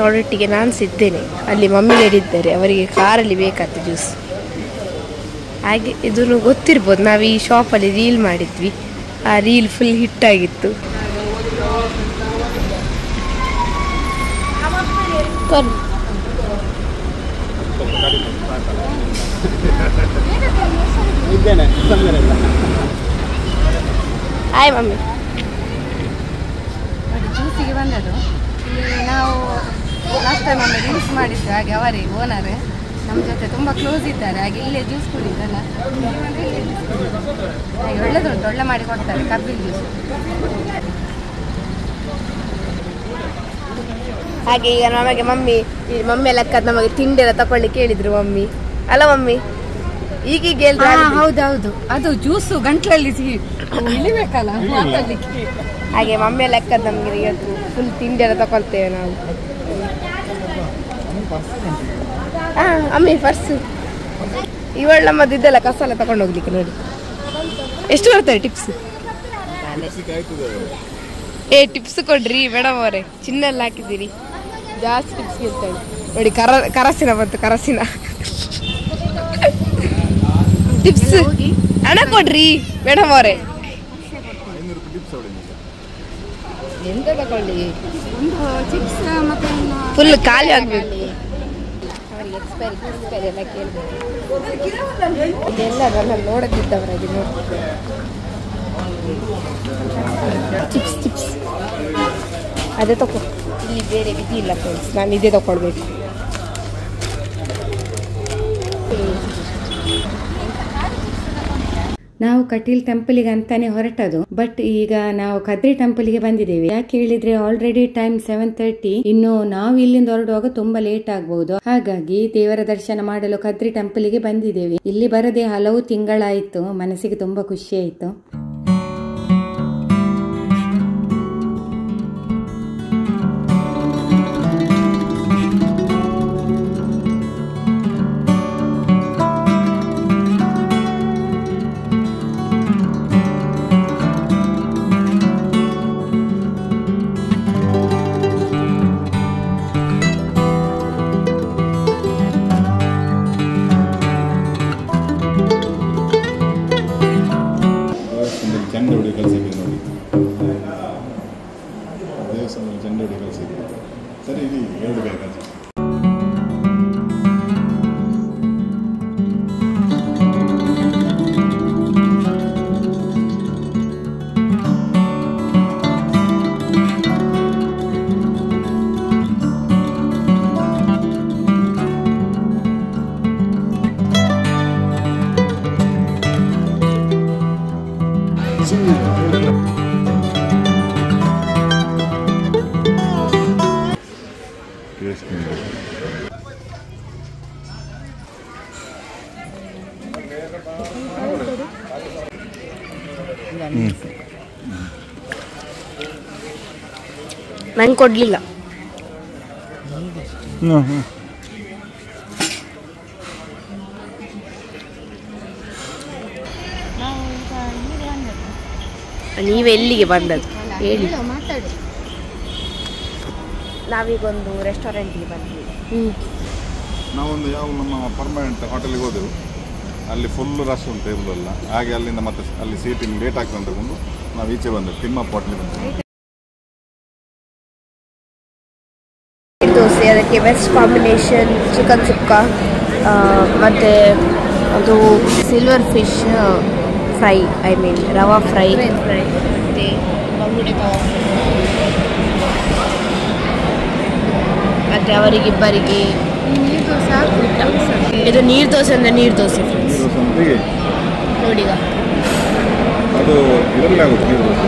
ಅವಳೊಟ್ಟಿಗೆ ನಾನು ಸಿದ್ದೇನೆ, ಅಲ್ಲಿ ಮಮ್ಮಿ ಹೇಳಿದ್ದಾರೆ ಅವರಿಗೆ ಕಾರಲ್ಲಿ ಬೇಕಂತೆ ಜ್ಯೂಸ್. ಹಾಗೆ ಇದನ್ನು ಗೊತ್ತಿರ್ಬೋದು, ನಾವು ಈ ಶಾಪಲ್ಲಿ ರೀಲ್ ಮಾಡಿದ್ವಿ, ಆ ರೀಲ್ ಫುಲ್ ಹಿಟ್ಟಾಗಿತ್ತು. Hi mummy. ಜ್ಯೂಸಿಗೆ ಬಂದದ್ದು ಇಲ್ಲಿ ನಾವು ಲಾಸ್ಟ್ ಟೈಮ್ ಒಮ್ಮೆ ಜ್ಯೂಸ್ ಮಾಡಿದ್ದು, ಹಾಗೆ ಅವರೇ ಓನರ್ ನಮ್ಮ ಜೊತೆ ತುಂಬ ಕ್ಲೋಸ್ ಇದ್ದಾರೆ, ಹಾಗೆ ಇಲ್ಲೇ ಜ್ಯೂಸ್ ಕುಡಿದ್ದಲ್ಲ, ಹಾಗೆ ಒಳ್ಳೆದುಂಟು, ಒಳ್ಳೆ ಮಾಡಿ ಕೊಡ್ತಾರೆ ಕಬ್ಬಿನ ಜ್ಯೂಸ್. ಹಾಗೆ ಈಗ ನಮಗೆ ಮಮ್ಮಿ ಲೆಕ್ಕ ನಮಗೆ ತಿಂಡಿ ಎಲ್ಲ ತಕೊಳ್ಳಿಕ್ಕೆ ಹೇಳಿದ್ರು ಮಮ್ಮಿ, ಅಲ್ಲ ಮಮ್ಮಿ? ಈಗೀಗ ಹೌದೌದು, ಅದು ಜ್ಯೂಸು ಗಂಟ್ಲಲ್ಲಿ ಇಳಿಬೇಕಲ್ಲ ಮಾತಾಡ್ಲಿಕ್ಕೆ. ಹಾಗೆ ಮಮ್ಮಿ ಲೆಕ್ಕ ನಮಗೆ ಇವತ್ತು ಫುಲ್ ತಿಂಡಿ ಎಲ್ಲ ತಗೊಳ್ತೇವೆ ನಾವು. ಅಮ್ಮಿ ಪರ್ಸು ಇವಳು ನಮ್ಮದು ಇದೆಲ್ಲ ಕಸ ಎಲ್ಲ ತಗೊಂಡು ಹೋಗ್ಲಿಕ್ಕೆ. ನೋಡಿ ಎಷ್ಟು ಬರ್ತಾರೆ ಟಿಪ್ಸ್? ಟಿಪ್ಸ್ ಕೊಡ್ರಿ ಮೇಡಮ್ ಅವರೇ, ಚಿನ್ನ ಎಲ್ಲ ಹಾಕಿದ್ದೀರಿ, ಜಾಸ್ತಿ ಟಿಪ್ಸ್ ಇರ್ತಾಳೆ ನೋಡಿ. ಕರಸಿನ ಬಂತು, ಕರಸಿನ ಟಿಪ್ಸ್ ಹಣ ಕೊಡ್ರಿ ಮೇಡಮ್ ಅವರೇ. ಎಂತ ತಗೊಳ್ಳಿ, ಒಂದು ಚಿಪ್ಸ್ ಮತ್ತೆ ಫುಲ್ ಖಾಲಿ ಆಗ್ಬೇಕು. ಅವರಿಗೆ ಎಕ್ಸ್ಪೈರಿ ಎಲ್ಲ ಕೇಳಬೇಕು. ಇದೆಲ್ಲ ನನ್ನ ನೋಡದಿದ್ದವರಾಗಿ ನೋಡ್ತಿದ್ದೆ. ಚಿಪ್ಸ್ ಅದೇ ತಗೋ, ಇಲ್ಲಿ ಬೇರೆ ವಿಧಿ ಇಲ್ಲ ಫ್ರೆಂಡ್ಸ್, ನಾನು ಇದೇ ತಗೊಳ್ಬೇಕು. ನಾವು ಕಟೀಲ್ ಟೆಂಪಲ್ಗೆ ಅಂತಾನೆ ಹೊರಟದು, ಬಟ್ ಈಗ ನಾವು ಕದ್ರಿ ಟೆಂಪಲ್ಗೆ ಬಂದಿದ್ದೇವೆ. ಯಾಕೆ ಹೇಳಿದ್ರೆ ಆಲ್ರೆಡಿ ಟೈಮ್ 7:30, ಇನ್ನು ನಾವು ಇಲ್ಲಿಂದ ಹೊರಡುವಾಗ ತುಂಬಾ ಲೇಟ್ ಆಗಬಹುದು. ಹಾಗಾಗಿ ದೇವರ ದರ್ಶನ ಮಾಡಲು ಕದ್ರಿ ಟೆಂಪಲ್ಗೆ ಬಂದಿದ್ದೇವೆ. ಇಲ್ಲಿ ಬರದೆ ಹಲವು ತಿಂಗಳಾಯಿತು, ಮನಸ್ಸಿಗೆ ತುಂಬಾ ಖುಷಿ ಆಯ್ತು. ನಂಗೆ ಕೊಡ್ಲಿಲ್ಲ. ನೀವೆಲ್ಲಿಗೆ ಬಂದದ್ದು ಹೇಳಿ. ನಾವೀಗೊಂದು ರೆಸ್ಟೋರೆಂಟ್ಗೆ ಬಂದ್ವಿ. ನಾವೊಂದು ಯಾವ ನಮ್ಮ ಪರ್ಮನೆಂಟ್ ಹೋಟೆಲ್ಗೆ ಹೋದೆವು, ಅಲ್ಲಿ ಫುಲ್ ರಶ್ ಉಂಟು ಟೇಬಲ್ ಎಲ್ಲ, ಹಾಗೆ ಅಲ್ಲಿಂದ ಮತ್ತೆ ಅಲ್ಲಿ ಸೀಟಿಂಗ್ ಲೇಟ್ ಆಗ್ತದೆ ಅಂತ ತಗೊಂಡು ನಾವು ಈಚೆ ಬಂದೆವು, ತಿಮ್ಮಪ್ಪ ಹೋಟೆಲ್ಗೆ ಬಂದೆವು. ದೋಸೆ, ಅದಕ್ಕೆ ಬೆಸ್ಟ್ ಕಾಂಬಿನೇಷನ್ ಚಿಕನ್ ಸುಕ್ಕ, ಮತ್ತು ಅದು silver fish fry, I mean rava fry, ಮತ್ತು ಬಂಗುಡೆ ಕಬಾಬ್, ಮತ್ತು ಅವರಿಗಿಬ್ಬರಿಗೆ ಇದು ನೀರು ದೋಸೆ ಅಂದರೆ ನೀರು ದೋಸೆ ಫ್ರೆಂಡ್ಸ್ ನೋಡಿ. ಈಗ ಅದು ಇದರಲ್ಲೇ ಆಗುತ್ತೆ ನೀರು ದೋಸೆ.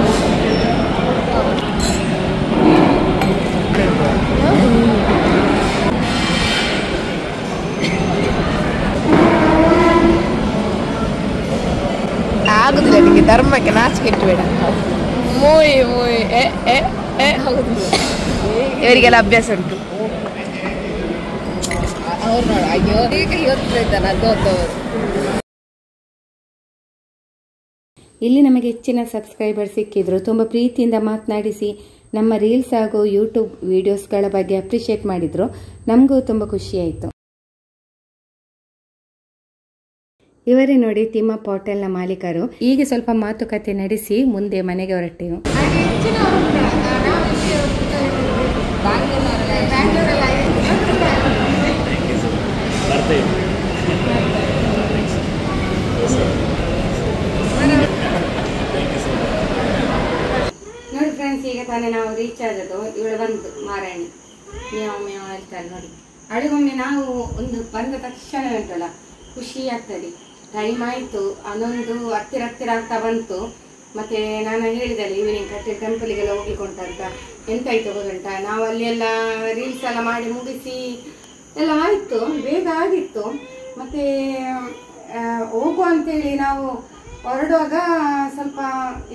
ಆಗುದಿಲ್ಲ ನಿಮಗೆ, ಧರ್ಮಕ್ಕೆ ನಾಚಿಕೆ ಇಟ್ಟಬೇಡ. ಮೋಯ್ ಮೋಯ್ ಆಗುದಿಲ್ಲ, ಇವರಿಗೆಲ್ಲ ಅಭ್ಯಾಸ ಉಂಟು. ಅವ್ರು ನೋಡು ಅಯ್ಯೋ ಈಗ ಯೋಚಿಸ್ತಾನೆ ಅದು. ಇಲ್ಲಿ ನಮಗೆ ಹೆಚ್ಚಿನ ಸಬ್ಸ್ಕ್ರೈಬರ್ ಸಿಕ್ಕಿದ್ರು. ತುಂಬ ಪ್ರೀತಿಯಿಂದ ಮಾತನಾಡಿಸಿ ನಮ್ಮ ರೀಲ್ಸ್ ಹಾಗೂ ಯೂಟ್ಯೂಬ್ ವಿಡಿಯೋಸ್ಗಳ ಬಗ್ಗೆ ಅಪ್ರಿಷಿಯೇಟ್ ಮಾಡಿದ್ರು. ನಮಗೂ ತುಂಬ ಖುಷಿಯಾಯಿತು. ಇವರೇ ನೋಡಿ ತಿಮ್ಮಪ್ಪ ಹೋಟೆಲ್ನ ಮಾಲೀಕರು. ಈಗ ಸ್ವಲ್ಪ ಮಾತುಕತೆ ನಡೆಸಿ ಮುಂದೆ ಮನೆಗೆ ಹೊರಟೆವು. ನೋಡಿ ಫ್ರೆಂಡ್ಸ್, ಈಗ ತಾನೇ ನಾವು ರೀಚ್ ಆದದ್ದು. ಇವಳು ಬಂದು ಮಾರಾಣಿ ಮೇವ್ ಮೇವ್ ಹೇಳ್ತಾರೆ ನೋಡಿ. ಅಡುಗೊಮ್ಮೆ ನಾವು ಒಂದು ಬಂದ ತಕ್ಷಣ ಉಂಟಲ್ಲ ಖುಷಿ ಆಗ್ತದೆ. ಟೈಮ್ ಆಯಿತು, ಅನ್ನೊಂದು ಹತ್ತಿರ ಆಗ್ತಾ ಬಂತು. ಮತ್ತೆ ನಾನು ಹೇಳಿದಲ್ಲಿ ಈವ್ನಿಂಗ್ ಕಟ್ಟೆ ಟೆಂಪಲಿಗೆಲ್ಲ ಹೋಗ್ಲಿಕ್ಕುಂಟಂತ. ಎಂತಾಯ್ತು ಗೊತ್ತುಂಟ, ನಾವು ಅಲ್ಲಿ ಎಲ್ಲ ರೀಲ್ಸ್ ಎಲ್ಲ ಮಾಡಿ ಮುಗಿಸಿ ಎಲ್ಲ ಆಯಿತು, ಬೇಗ ಆಗಿತ್ತು. ಮತ್ತೆ ಹೋಗುವ ಅಂತೇಳಿ ನಾವು ಹೊರಡುವಾಗ ಸ್ವಲ್ಪ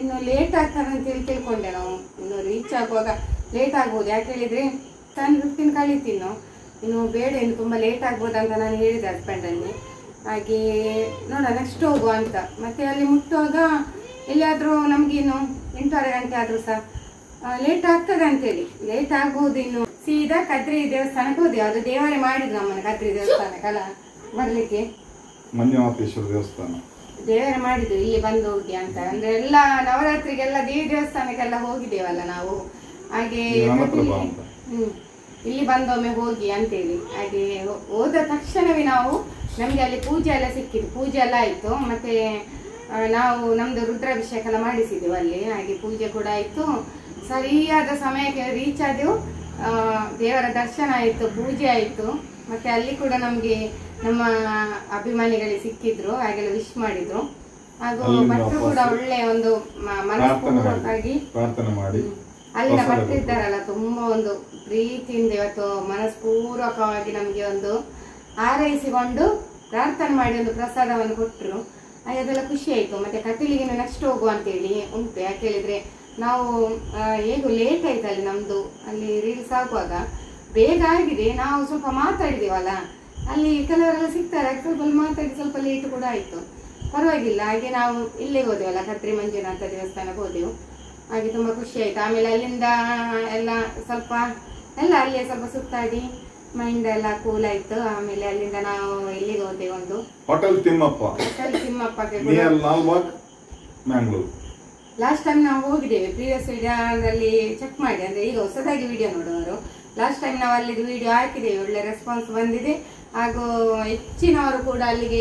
ಇನ್ನು ಲೇಟ್ ಆಗ್ತದೆ ಅಂತೇಳಿ ತಿಳ್ಕೊಂಡೆ. ನಾವು ಇನ್ನು ರೀಚ್ ಆಗುವಾಗ ಲೇಟ್ ಆಗ್ಬೋದು, ಯಾಕೆ ಹೇಳಿದರೆ 10-15 ಕಳೀತಿನ್ನು, ಇನ್ನು ಬೇಡ, ಇನ್ನು ತುಂಬ ಲೇಟ್ ಆಗ್ಬೋದಂತ ನಾನು ಹೇಳಿದೆ ಹಸ್ಬೆಂಡಲ್ಲಿ. ಹಾಗೆ ನೋಡ ನೆಕ್ಸ್ಟ್ ಹೋಗುವ ಅಂತ. ಮತ್ತೆ ಅಲ್ಲಿ ಮುಟ್ಟುವಾಗ ಎಲ್ಲಿಯಾದರೂ ನಮಗಿನ್ನು 8:30 ಗಂಟೆ ಆದರೂ ಸಹ ಲೇಟ್ ಆಗ್ತದೆ ಅಂತೇಳಿ, ಲೇಟ್ ಆಗ್ಬೋದು. ಇನ್ನು ಸೀದಾ ಕದ್ರಿ ದೇವಸ್ಥಾನಕ್ಕೆ ಹೋದೆವು. ಅದು ದೇವರೇ ಮಾಡಿದ್ರು ನಮ್ಮನ್ನು ಕದ್ರಿ ದೇವಸ್ಥಾನಕ್ಕಲ್ಲ ಬರ್ಲಿಕ್ಕೆ. ಮಂಜುನಾಥೇಶ್ವರ ದೇವಸ್ಥಾನ ದೇವರೇ ಮಾಡಿದ್ರು ಇಲ್ಲಿ ಬಂದು ಹೋಗಿ ಅಂತ. ಅಂದ್ರೆ ಎಲ್ಲ ನವರಾತ್ರಿಗೆಲ್ಲ ದೇವಿ ದೇವಸ್ಥಾನಕ್ಕೆಲ್ಲ ಹೋಗಿದ್ದೇವಲ್ಲ ನಾವು. ಹಾಗೆ ಇಲ್ಲಿ ಬಂದೊಮ್ಮೆ ಹೋಗಿ ಅಂತೇಳಿ. ಹಾಗೆ ಹೋದ ತಕ್ಷಣವೇ ನಾವು ನಮ್ಗೆ ಅಲ್ಲಿ ಪೂಜೆ ಎಲ್ಲ ಸಿಕ್ಕಿದ್ದು. ಪೂಜೆ ಎಲ್ಲ ಆಯ್ತು. ಮತ್ತೆ ನಾವು ನಮ್ದು ರುದ್ರಾಭಿಷೇಕ ಎಲ್ಲ ಮಾಡಿಸಿದ್ದೆವು ಅಲ್ಲಿ. ಹಾಗೆ ಪೂಜೆ ಕೂಡ ಆಯ್ತು. ಸರಿಯಾದ ಸಮಯಕ್ಕೆ ರೀಚ್ ಆದೆವು. ದೇವರ ದರ್ಶನ ಆಯ್ತು, ಪೂಜೆ ಆಯ್ತು. ಮತ್ತೆ ಅಲ್ಲಿ ಕೂಡ ನಮ್ಗೆ ನಮ್ಮ ಅಭಿಮಾನಿಗಳಿಗೆ ಸಿಕ್ಕಿದ್ರು, ಹಾಗೆಲ್ಲ ವಿಶ್ ಮಾಡಿದ್ರು. ಹಾಗೂ ಭಕ್ತರು ಕೂಡ ಒಳ್ಳೆ ಒಂದು ಮನಸ್ಪೂರ್ವಕವಾಗಿ ಪ್ರಾರ್ಥನೆ ಮಾಡಿ, ಅಲ್ಲಿನ ಭಕ್ತರು ಇದ್ದಾರಲ್ಲ ತುಂಬಾ ಒಂದು ಪ್ರೀತಿಯಿಂದ ಇವತ್ತು ಮನಸ್ಪೂರ್ವಕವಾಗಿ ನಮ್ಗೆ ಒಂದು ಹಾರೈಸಿಕೊಂಡು ಪ್ರಾರ್ಥನೆ ಮಾಡಿ ಒಂದು ಪ್ರಸಾದವನ್ನು ಕೊಟ್ಟರು. ಹಾಗೆ ಅದೆಲ್ಲ ಖುಷಿ ಆಯ್ತು. ಮತ್ತೆ ಕಟೀಲಿಗೆ ನೆಕ್ಸ್ಟ್ ಹೋಗುವ ಅಂತೇಳಿ ಉಂಟು. ಯಾಕೆ ಹೇಳಿದ್ರೆ ನಾವು ಹೇಗೂ ಲೇಟ್ ಆಯ್ತು ಅಲ್ಲಿ ನಮ್ದು ಅಲ್ಲಿ ರೀಲ್ಸ್ ಆಗುವಾಗ. ಬೇಗ ಆಗಿದೆ, ನಾವು ಸ್ವಲ್ಪ ಮಾತಾಡಿದೇವಲ್ಲ ಅಲ್ಲಿ ಕೆಲವರೆಲ್ಲ ಸಿಗ್ತಾರೆ, ಸ್ವಲ್ಪ ಮಾತಾಡಿ ಸ್ವಲ್ಪ ಲೇಟ್ ಕೂಡ ಆಯ್ತು, ಪರವಾಗಿಲ್ಲ. ಹಾಗೆ ನಾವು ಇಲ್ಲೇ ಹೋದೆವಲ್ಲ ಕದ್ರಿ ಮಂಜುನಾಥ ದೇವಸ್ಥಾನಕ್ಕೆ ಹೋದೆವು. ಹಾಗೆ ತುಂಬಾ ಖುಷಿ ಆಯ್ತು. ಆಮೇಲೆ ಅಲ್ಲಿಂದ ಎಲ್ಲ ಸ್ವಲ್ಪ ಎಲ್ಲ ಅಲ್ಲೇ ಸ್ವಲ್ಪ ಸುತ್ತಾಡಿ ಮೈಂಡ್ ಎಲ್ಲ ಕೂಲ್ ಆಯ್ತು. ಆಮೇಲೆ ಅಲ್ಲಿಂದ ನಾವು ಇಲ್ಲಿಗೆ ಹೋದೆವು, ಒಂದು ಹೋಟೆಲ್ ತಿಮ್ಮಪ್ಪ. ತಿಮ್ಮಪ್ಪಗೆ ಮ್ಯಾಂಗ್ಳೂರ್. ಲಾಸ್ಟ್ ಟೈಮ್ ನಾವು ಹೋಗಿದ್ದೇವೆ. ಪ್ರೀವಿಯಸ್ ವಿಡಿಯೋದಲ್ಲಿ ಚೆಕ್ ಮಾಡಿ, ಅಂದ್ರೆ ಈಗ ಹೊಸದಾಗಿ ವಿಡಿಯೋ ನೋಡುವವರು. ಲಾಸ್ಟ್ ಟೈಮ್ ನಾವು ಅಲ್ಲಿದ್ದು ವಿಡಿಯೋ ಹಾಕಿದ್ದೇವೆ, ಒಳ್ಳೆ ರೆಸ್ಪಾನ್ಸ್ ಬಂದಿದೆ. ಹಾಗೂ ಹೆಚ್ಚಿನವರು ಕೂಡ ಅಲ್ಲಿಗೆ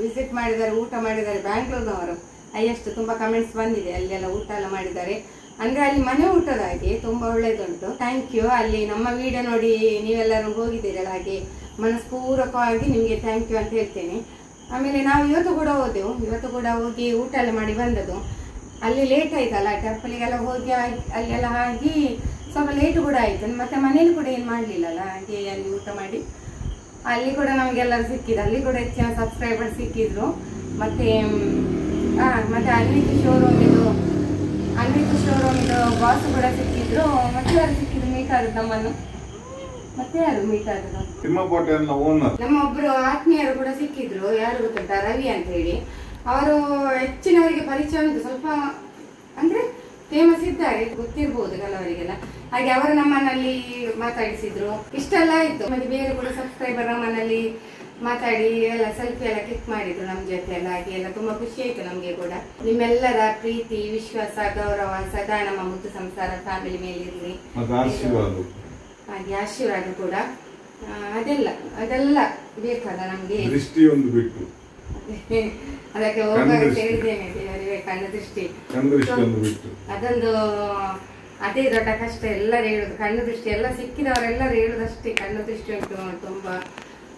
ವಿಸಿಟ್ ಮಾಡಿದ್ದಾರೆ, ಊಟ ಮಾಡಿದ್ದಾರೆ. ಬ್ಯಾಂಗ್ಳೂರ್ನವರು ಹೈಯೆಸ್ಟ್ ತುಂಬಾ ಕಮೆಂಟ್ಸ್ ಬಂದಿದೆ. ಅಲ್ಲೆಲ್ಲ ಊಟ ಎಲ್ಲ ಮಾಡಿದ್ದಾರೆ. ಅಂದ್ರೆ ಅಲ್ಲಿ ಮನೆ ಊಟದ ಹಾಗೆ ತುಂಬಾ ಒಳ್ಳೇದುಂಟು. Thank you. ಅಲ್ಲಿ ನಮ್ಮ ವಿಡಿಯೋ ನೋಡಿ ನೀವೆಲ್ಲರೂ ಹೋಗಿದ್ದೀರಲ್ಲ, ಹಾಗೆ ಮನಸ್ಪೂರ್ವಕವಾಗಿ ನಿಮ್ಗೆ ಥ್ಯಾಂಕ್ ಯು ಅಂತ ಹೇಳ್ತೇನೆ. ಆಮೇಲೆ ನಾವು ಇವತ್ತು ಕೂಡ ಹೋದೆವು. ಇವತ್ತು ಕೂಡ ಹೋಗಿ ಊಟ ಎಲ್ಲ ಮಾಡಿ ಬಂದದ್ದು. ಅಲ್ಲಿ ಲೇಟ್ ಆಯ್ತಲ್ಲ, ಟೆಂಪಲಿಗೆಲ್ಲ ಹೋಗಿ ಅಲ್ಲೆಲ್ಲ ಆಗಿ ಸ್ವಲ್ಪ ಲೇಟ್ ಕೂಡ ಆಯ್ತು. ಮತ್ತೆ ಮನೇಲಿ ಕೂಡ ಏನು ಮಾಡ್ಲಿಲ್ಲಲ್ಲ, ಹಾಗೆ ಅಲ್ಲಿ ಊಟ ಮಾಡಿ ಅಲ್ಲಿ ಕೂಡ ನಮಗೆಲ್ಲರೂ ಸಿಕ್ಕಿದ್ರು. ಅಲ್ಲಿ ಕೂಡ ಹೆಚ್ಚಿನ ಸಬ್ಸ್ಕ್ರೈಬರ್ ಸಿಕ್ಕಿದ್ರು. ಮತ್ತೆ ಮತ್ತೆ ಅನ್ವಿತ್ ಶೋರೂಮಿದು ಬಾಸ್ ಕೂಡ ಸಿಕ್ಕಿದ್ರು. ಮತ್ತೆ ಯಾರು ಸಿಕ್ಕಿದ್ರು ಮೀಟ್ ಆದ್ರು ನಮ್ಮನ್ನು. ಮತ್ತೆ ಯಾರು ಮೀಟ್ ಆದ್ರು, ನಮ್ಮ ಒಬ್ರು ಆತ್ಮೀಯರು ಕೂಡ ಸಿಕ್ಕಿದ್ರು. ಯಾರು ಗೊತ್ತುಂಟ, ರವಿ ಅಂತ ಹೇಳಿ. ಅವರು ಹೆಚ್ಚಿನವರಿಗೆ ಪರಿಚಯ ಉಂಟು, ಸ್ವಲ್ಪ ಅಂದ್ರೆ ಫೇಮಸ್ ಇದ್ದಾರೆ, ಗೊತ್ತಿರ್ಬೋದು ಕೆಲವರಿಗೆಲ್ಲ. ಹಾಗೆ ಅವರು ನಮ್ಮನ್ನಲ್ಲಿ ಮಾತಾಡಿಸಿದ್ರು. ಇಷ್ಟೆಲ್ಲ ಆಯ್ತು. ಮತ್ತೆ ಬೇರೆ ಕೂಡ ಸಬ್ಸ್ಕ್ರೈಬರ್ ನಮ್ಮನ್ನಲ್ಲಿ ಮಾತಾಡಿ ಎಲ್ಲ ಸೆಲ್ಫಿ ಎಲ್ಲ ಕ್ಲಿಕ್ ಮಾಡಿದ್ರು ನಮ್ಮ ಜೊತೆ ಎಲ್ಲ. ಹಾಗೆ ಎಲ್ಲ ತುಂಬಾ ಖುಷಿ ಆಯ್ತು ನಮ್ಗೆ ಕೂಡ. ನಿಮ್ಮೆಲ್ಲರ ಪ್ರೀತಿ, ವಿಶ್ವಾಸ, ಗೌರವ ಸದಾ ನಮ್ಮ ಮುದ್ದು ಸಂಸಾರ ಫ್ಯಾಮಿಲಿ ಮೇಲೆ ಇರ್ಲಿ. ಹಾಗೆ ಆಶೀರ್ವಾದ ಕೂಡ ಅದೆಲ್ಲ ಬೇಕಲ್ಲ ನಮ್ಗೆ. ಅದಕ್ಕೆ ಹೋಗುವಾಗ ಹೇಳಿದ್ದೇನೆ, ದೇವರಿಗೆ ಕಣ್ಣು ದೃಷ್ಟಿ ಅದೊಂದು ಅದೇ ದೊಡ್ಡ ಕಷ್ಟ. ಎಲ್ಲರೂ ಹೇಳುದು ಕಣ್ಣು ದೃಷ್ಟಿ, ಎಲ್ಲ ಸಿಕ್ಕಿದವರೆಲ್ಲರೂ ಹೇಳುದಷ್ಟೇ, ಕಣ್ಣು ದೃಷ್ಟಿ ಉಂಟು ತುಂಬಾ.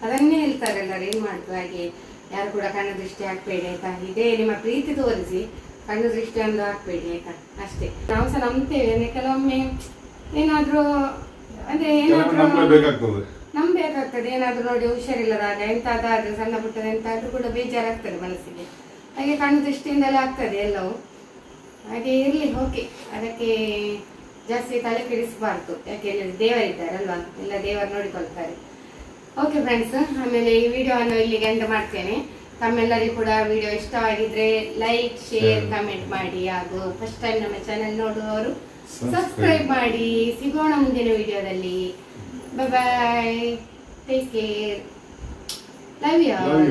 ಅದನ್ನೇ ಹೇಳ್ತಾರೆ ಎಲ್ಲರೂ, ಏನ್ ಮಾಡ್ತು. ಹಾಗೆ ಯಾರು ಕೂಡ ಕಣ್ಣು ದೃಷ್ಟಿ ಹಾಕ್ಬೇಡಿ ಆಯ್ತಾ. ಇದೇ ನಿಮ್ಮ ಪ್ರೀತಿ ತೋರಿಸಿ ಕಣ್ಣು ದೃಷ್ಟಿ ಒಂದು ಹಾಕ್ಬೇಡಿ ಆಯ್ತಾ, ಅಷ್ಟೇ. ನಾವು ಸಹ ನಂಬ್ತೇವೆ. ಕೆಲವೊಮ್ಮೆ ಏನಾದ್ರೂ ಅಂದ್ರೆ ನಂಬೇಕಾಗ್ತದೆ. ಏನಾದ್ರು ನೋಡಿ ಹುಷಾರಿಲ್ಲದಾಗ ಎಂತಾದ್ರೂ ಸಣ್ಣ ಪುಟ್ಟದ ಎಂತಾದ್ರೂ ಕೂಡ ಬೇಜಾರಾಗ್ತದೆ ಮನಸ್ಸಿಗೆ. ಹಾಗೆ ಕಣ್ಣು ದೃಷ್ಟಿಯಿಂದಲೇ ಆಗ್ತದೆ ಎಲ್ಲವೂ. ಹಾಗೆ ಇರ್ಲಿ, ಓಕೆ. ಅದಕ್ಕೆ ಜಾಸ್ತಿ ತಲೆ ಕೆಡಿಸಬಾರ್ದು. ಯಾಕೆ ದೇವರಿದ್ದಾರಲ್ವಾ, ಎಲ್ಲ ದೇವರು ನೋಡಿಕೊಳ್ತಾರೆ. ಓಕೆ ಫ್ರೆಂಡ್ಸ್, ಆಮೇಲೆ ಈ ವಿಡಿಯೋವನ್ನು ಇಲ್ಲಿಗೆ ಎಂಡ್ ಮಾಡ್ತೇನೆ. ತಮ್ಮೆಲ್ಲರಿಗೂ ಕೂಡ ವಿಡಿಯೋ ಇಷ್ಟವಾಗಿದ್ರೆ ಲೈಕ್, ಶೇರ್, ಕಮೆಂಟ್ ಮಾಡಿ. ಹಾಗೂ ಫಸ್ಟ್ ಟೈಮ್ ನಮ್ಮ ಚಾನೆಲ್ ನೋಡುವವರು ಸಬ್ಸ್ಕ್ರೈಬ್ ಮಾಡಿ. ಸಿಗೋಣ ಮುಂದಿನ ವಿಡಿಯೋದಲ್ಲಿ. Bye, take care, love you all.